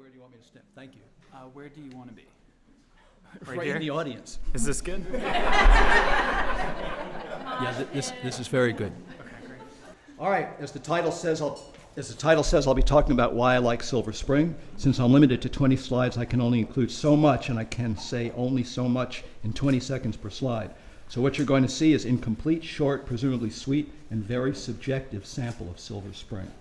where do you want me to stand? Thank you. Where do you want to be? Right in the audience. Is this good? Yeah, this is very good. Okay, great. All right, as the title says, I'll be talking about why I like Silver Spring. Since I'm limited to 20 slides, I can only include so much, and I can say only so much in 20 seconds per slide. So what you're going to see is incomplete, short, presumably sweet, and very subjective sample of Silver Spring.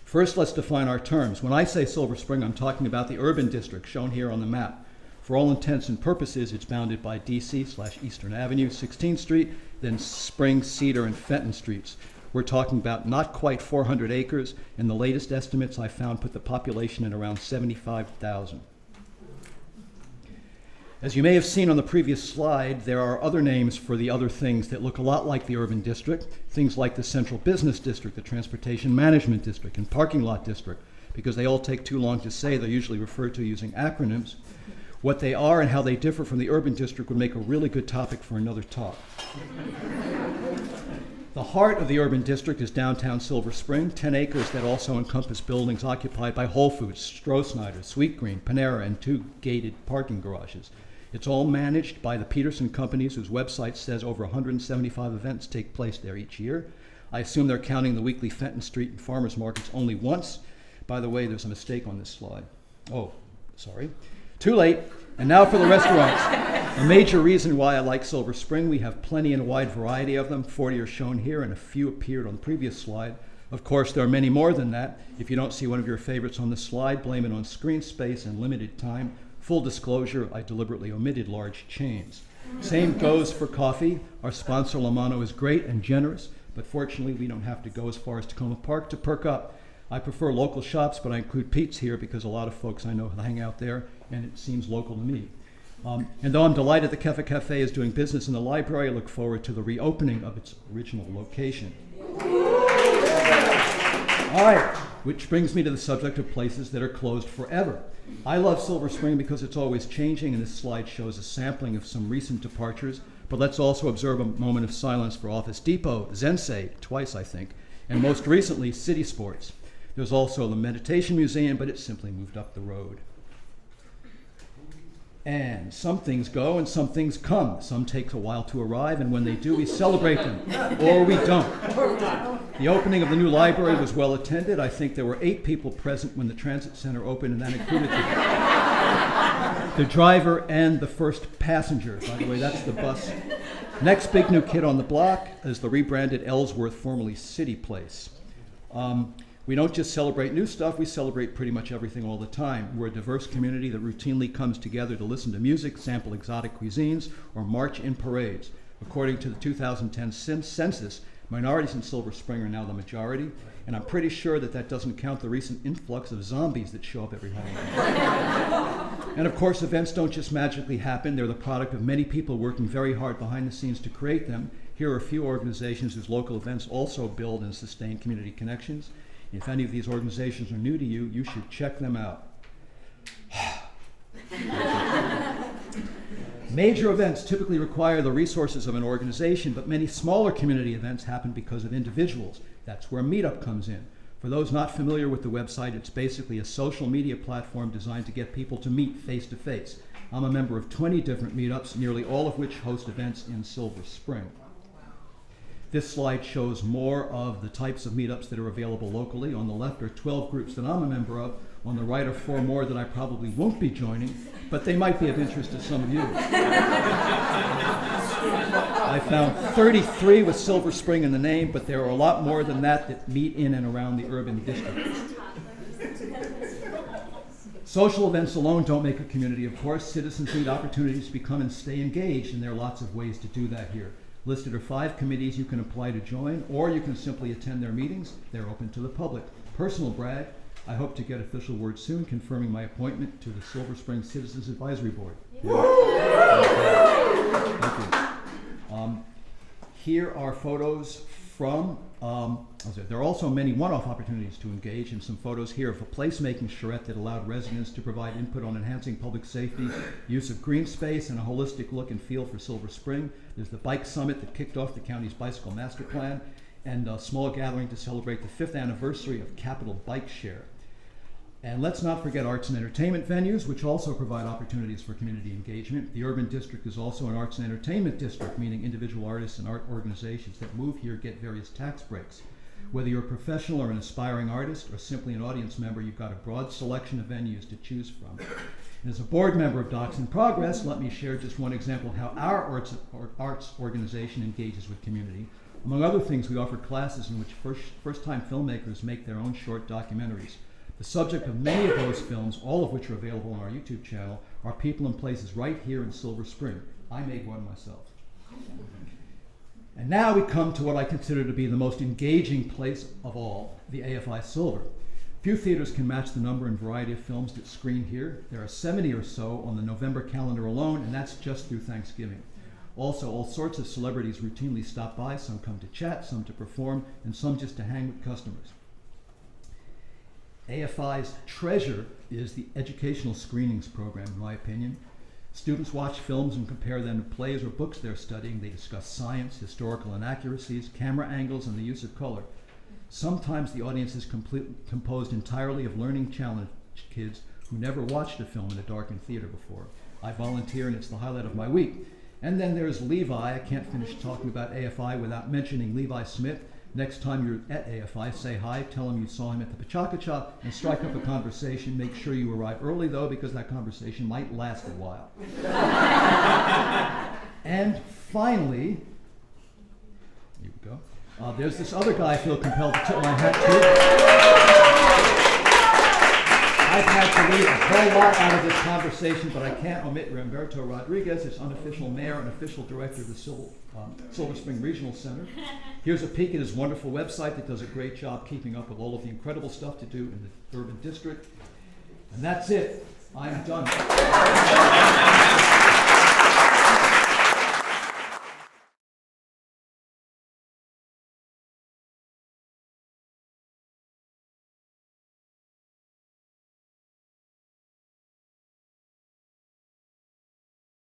First, let's define our terms. When I say Silver Spring, I'm talking about the urban district shown here on the map. For all intents and purposes, it's bounded by DC/Eastern Avenue, 16th Street, then Spring, Cedar, and Fenton Streets. We're talking about not quite 400 acres, and the latest estimates I found put the population at around 75,000. As you may have seen on the previous slide, there are other names for the other things that look a lot like the urban district, things like the Central Business District, the Transportation Management District, and Parking Lot District. Because they all take too long to say, they're usually referred to using acronyms. What they are and how they differ from the urban district would make a really good topic for another talk. The heart of the urban district is downtown Silver Spring, 10 acres that also encompass buildings occupied by Whole Foods, Stroh-Snyder, Sweetgreen, Panera, and 2 gated parking garages. It's all managed by the Peterson companies, whose website says over 175 events take place there each year. I assume they're counting the weekly Fenton Street and farmers markets only once. By the way, there's a mistake on this slide. Oh, sorry. Too late. And now for the restaurants. A major reason why I like Silver Spring, we have plenty and a wide variety of them. 40 are shown here and a few appeared on the previous slide. Of course, there are many more than that. If you don't see one of your favorites on the slide, blame it on screen space and limited time. Full disclosure, I deliberately omitted large chains. Same goes for coffee. Our sponsor, Lamano, is great and generous, but fortunately we don't have to go as far as Tacoma Park to perk up. I prefer local shops, but I include Pete's here because a lot of folks I know hang out there, and it seems local to me. And though I'm delighted the Kefa Cafe is doing business in the library, I look forward to the reopening of its original location. All right, which brings me to the subject of places that are closed forever. I love Silver Spring because it's always changing, and this slide shows a sampling of some recent departures, but let's also observe a moment of silence for Office Depot, Zensei, twice I think, and most recently, City Sports. There's also the Meditation Museum, but it simply moved up the road. And some things go and some things come. Some take a while to arrive, and when they do, we celebrate them, or we don't. The opening of the new library was well attended. I think there were 8 people present when the transit center opened, and that included the driver and the first passenger. By the way, that's the bus. Next big new kid on the block is the rebranded Ellsworth, formerly City Place. We don't just celebrate new stuff, we celebrate pretty much everything all the time. We're a diverse community that routinely comes together to listen to music, sample exotic cuisines, or march in parades. According to the 2010 census, minorities in Silver Spring are now the majority, and I'm pretty sure that doesn't count the recent influx of zombies that show up every Halloween. And of course, events don't just magically happen. They're the product of many people working very hard behind the scenes to create them. Here are a few organizations whose local events also build and sustain community connections. If any of these organizations are new to you, you should check them out. Major events typically require the resources of an organization, but many smaller community events happen because of individuals. That's where Meetup comes in. For those not familiar with the website, it's basically a social media platform designed to get people to meet face to face. I'm a member of 20 different meetups, nearly all of which host events in Silver Spring. This slide shows more of the types of meetups that are available locally. On the left are 12 groups that I'm a member of. On the right are 4 more that I probably won't be joining, but they might be of interest to some of you. I found 33 with Silver Spring in the name, but there are a lot more than that meet in and around the urban district. Social events alone don't make a community, of course. Citizens need opportunities to become and stay engaged, and there are lots of ways to do that here. Listed are 5 committees you can apply to join, or you can simply attend their meetings. They're open to the public. Personal brag, I hope to get official word soon confirming my appointment to the Silver Spring Citizens Advisory Board. Thank you. Here are photos from, there are also many one-off opportunities to engage, and some photos here of a placemaking charrette that allowed residents to provide input on enhancing public safety, use of green space, and a holistic look and feel for Silver Spring. There's the bike summit that kicked off the county's bicycle master plan, and a small gathering to celebrate the 5th anniversary of Capital Bike Share. And let's not forget arts and entertainment venues, which also provide opportunities for community engagement. The urban district is also an arts and entertainment district, meaning individual artists and art organizations that move here get various tax breaks. Whether you're a professional or an aspiring artist or simply an audience member, you've got a broad selection of venues to choose from. And as a board member of Docs in Progress, let me share just one example of how our arts organization engages with community. Among other things, we offer classes in which first-time filmmakers make their own short documentaries. The subject of many of those films, all of which are available on our YouTube channel, are people and places right here in Silver Spring. I made one myself. And now we come to what I consider to be the most engaging place of all, the AFI Silver. Few theaters can match the number and variety of films that screen here. There are 70 or so on the November calendar alone, and that's just through Thanksgiving. Also, all sorts of celebrities routinely stop by. Some come to chat, some to perform, and some just to hang with customers. AFI's treasure is the educational screenings program, in my opinion. Students watch films and compare them to plays or books they're studying. They discuss science, historical inaccuracies, camera angles, and the use of color. Sometimes the audience is composed entirely of learning challenged kids who never watched a film in a darkened theater before. I volunteer, and it's the highlight of my week. And then there's Levi. I can't finish talking about AFI without mentioning Levi Smith. Next time you're at AFI, say hi, tell him you saw him at the PechaKucha, and strike up a conversation. Make sure you arrive early, though, because that conversation might last a while. And finally, here we go. There's this other guy I feel compelled to tip my hat to. I've had to leave a whole lot out of this conversation, but I can't omit Ramberto Rodriguez, its unofficial mayor and official director of the Silver Spring Regional Center. Here's a peek at his wonderful website that does a great job keeping up with all of the incredible stuff to do in the urban district. And that's it. I'm done.